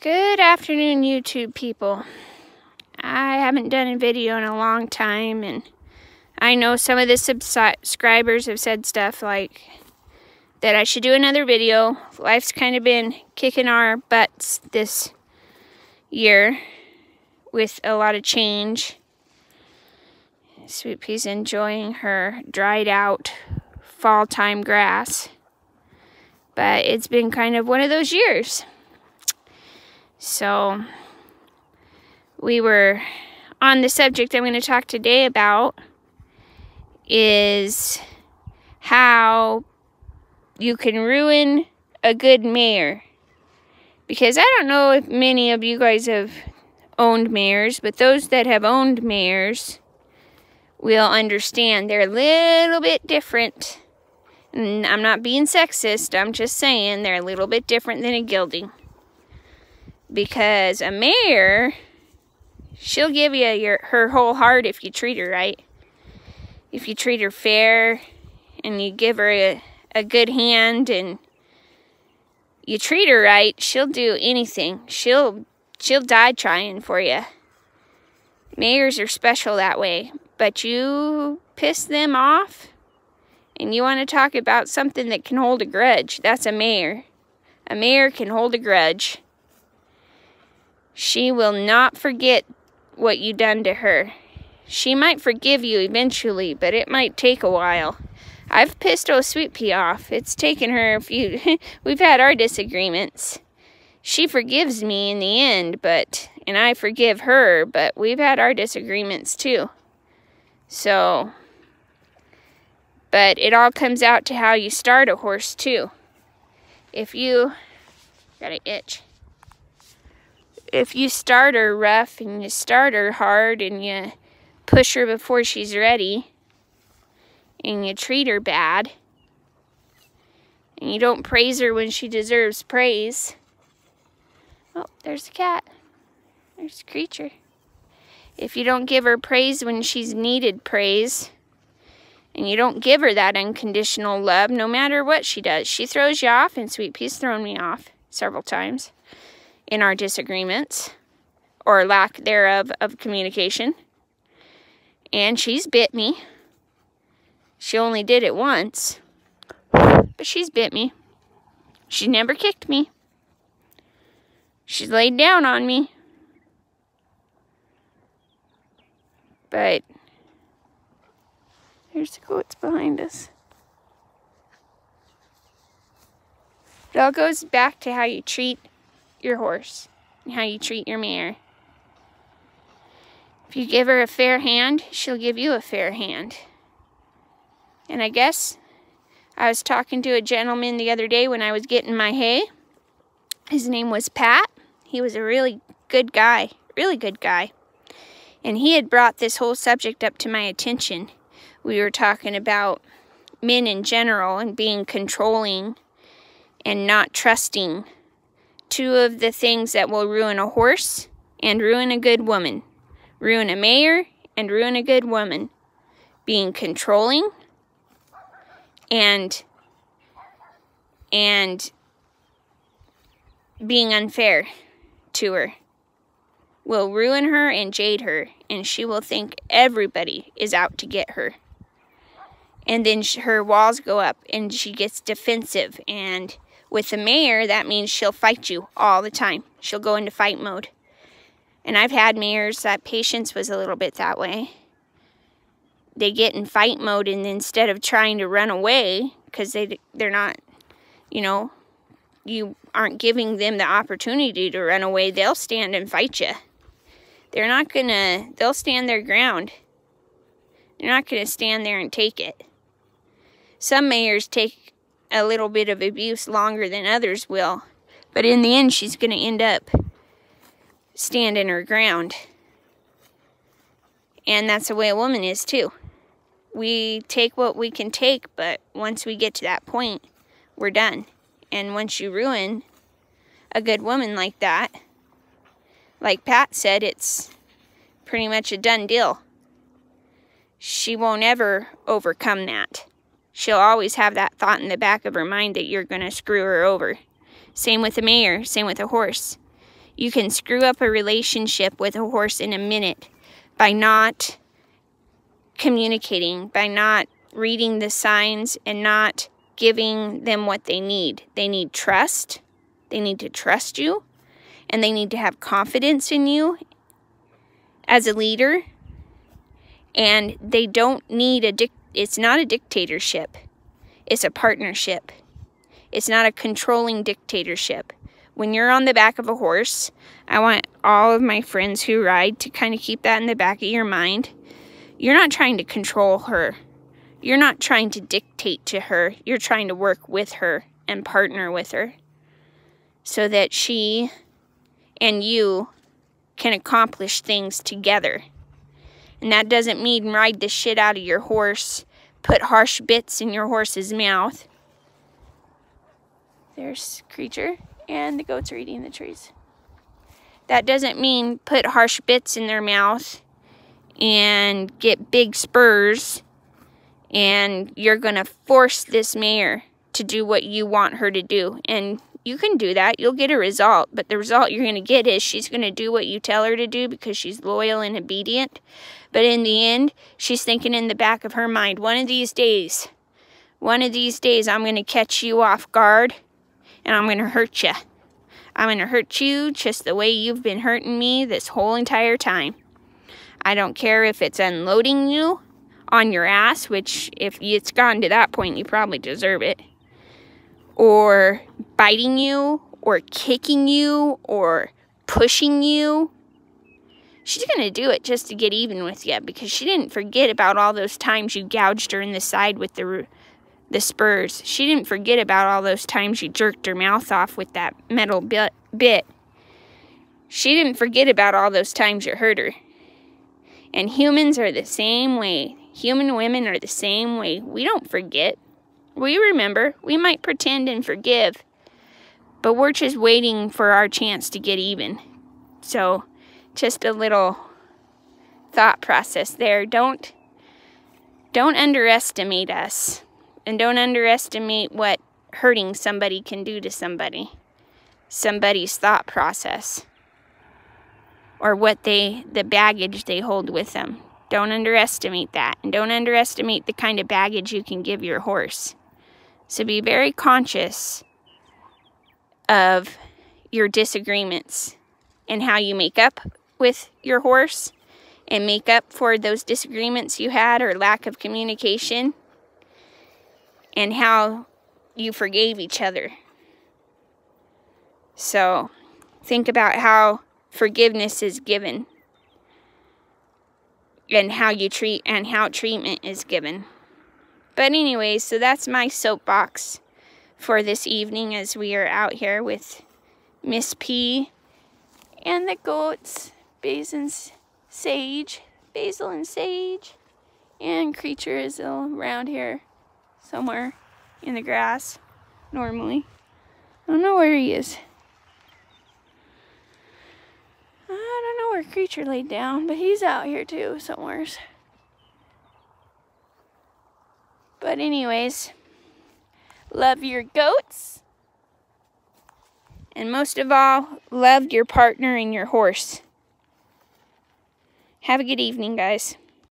Good afternoon, YouTube people. I haven't done a video in a long time, and I know some of the subscribers have said stuff like that I should do another video. Life's kind of been kicking our butts this year with a lot of change. Sweet Pea's enjoying her dried out fall time grass, but it's been kind of one of those years. So we were on the subject I'm going to talk today about is how you can ruin a good mare. Because I don't know if many of you guys have owned mares, but those that have owned mares will understand they're a little bit different. And I'm not being sexist, I'm just saying they're a little bit different than a gelding. Because a mare, she'll give you her whole heart if you treat her right. If you treat her fair and you give her a good hand and you treat her right, she'll do anything. She'll die trying for you. Mares are special that way. But you piss them off and you want to talk about something that can hold a grudge. That's a mare. A mare can hold a grudge. She will not forget what you done to her. She might forgive you eventually, but it might take a while. I've pissed old Sweet Pea off. It's taken her a few... We've had our disagreements. She forgives me in the end, and I forgive her, but we've had our disagreements too. So, but it all comes out to how you start a horse too. If you... Got an itch. If you start her rough and you start her hard and you push her before she's ready and you treat her bad and you don't praise her when she deserves praise. Oh, there's the cat. There's the creature. If you don't give her praise when she's needed praise and you don't give her that unconditional love no matter what she does. She throws you off, and Sweet Pea's thrown me off several times in our disagreements or lack thereof of communication. And she's bit me. She only did it once, but she's bit me. She never kicked me. She's laid down on me. But here's the goats behind us. It all goes back to how you treat your horse and how you treat your mare. If you give her a fair hand, she'll give you a fair hand. And I guess I was talking to a gentleman the other day when I was getting my hay. His name was Pat. He was a really good guy, and he had brought this whole subject up to my attention. We were talking about men in general and being controlling and not trusting. Two of the things that will ruin a horse and ruin a good woman. Ruin a mare and ruin a good woman. Being controlling and being unfair to her will ruin her and jade her, and she will think everybody is out to get her. And then her walls go up and she gets defensive, and with a mare, that means she'll fight you all the time. She'll go into fight mode. And I've had mares that Patience was a little bit that way. They get in fight mode, and instead of trying to run away, because they're not, you aren't giving them the opportunity to run away, they'll stand and fight you. They'll stand their ground. They're not going to stand there and take it. Some mares take a little bit of abuse longer than others will. But in the end, she's going to end up standing her ground. And that's the way a woman is too. We take what we can take, but once we get to that point, we're done. And once you ruin a good woman like that, like Pat said, it's pretty much a done deal. She won't ever overcome that. She'll always have that thought in the back of her mind that you're going to screw her over. Same with a mare, same with a horse. You can screw up a relationship with a horse in a minute by not communicating, by not reading the signs and not giving them what they need. They need trust. They need to trust you, and they need to have confidence in you as a leader. And they don't need it's not a dictatorship. It's a partnership. It's not a controlling dictatorship. When you're on the back of a horse, I want all of my friends who ride to kind of keep that in the back of your mind. You're not trying to control her. You're not trying to dictate to her. You're trying to work with her and partner with her so that she and you can accomplish things together. And that doesn't mean ride the shit out of your horse, put harsh bits in your horse's mouth. There's Creature, and the goats are eating the trees. That doesn't mean put harsh bits in their mouth and get big spurs, and you're going to force this mare to do what you want her to do. And you can do that. You'll get a result. But the result you're going to get is she's going to do what you tell her to do because she's loyal and obedient. But in the end, she's thinking in the back of her mind, one of these days, I'm going to catch you off guard, and I'm going to hurt you. I'm going to hurt you just the way you've been hurting me this whole entire time. I don't care if it's unloading you on your ass, which if it's gone to that point, you probably deserve it. Or biting you, or kicking you, or pushing you. She's going to do it just to get even with you because she didn't forget about all those times you gouged her in the side with the spurs. She didn't forget about all those times you jerked her mouth off with that metal bit. She didn't forget about all those times you hurt her. And humans are the same way. Human women are the same way. We don't forget. We remember. We might pretend and forgive. But we're just waiting for our chance to get even. So, just a little thought process there. Don't underestimate us. And don't underestimate what hurting somebody can do to somebody. Somebody's thought process. Or what the baggage they hold with them. Don't underestimate that. And don't underestimate the kind of baggage you can give your horse. So be very conscious of your disagreements and how you make up with your horse and make up for those disagreements you had or lack of communication, and how you forgave each other. So think about how forgiveness is given and how you treat and how treatment is given. But anyways, so that's my soapbox for this evening as we are out here with Miss P and the goats, Basil and Sage, and Creature is around here somewhere in the grass normally. I don't know where he is. I don't know where Creature laid down, but he's out here too somewheres. But anyways, love your goats. And most of all, love your partner and your horse. Have a good evening, guys.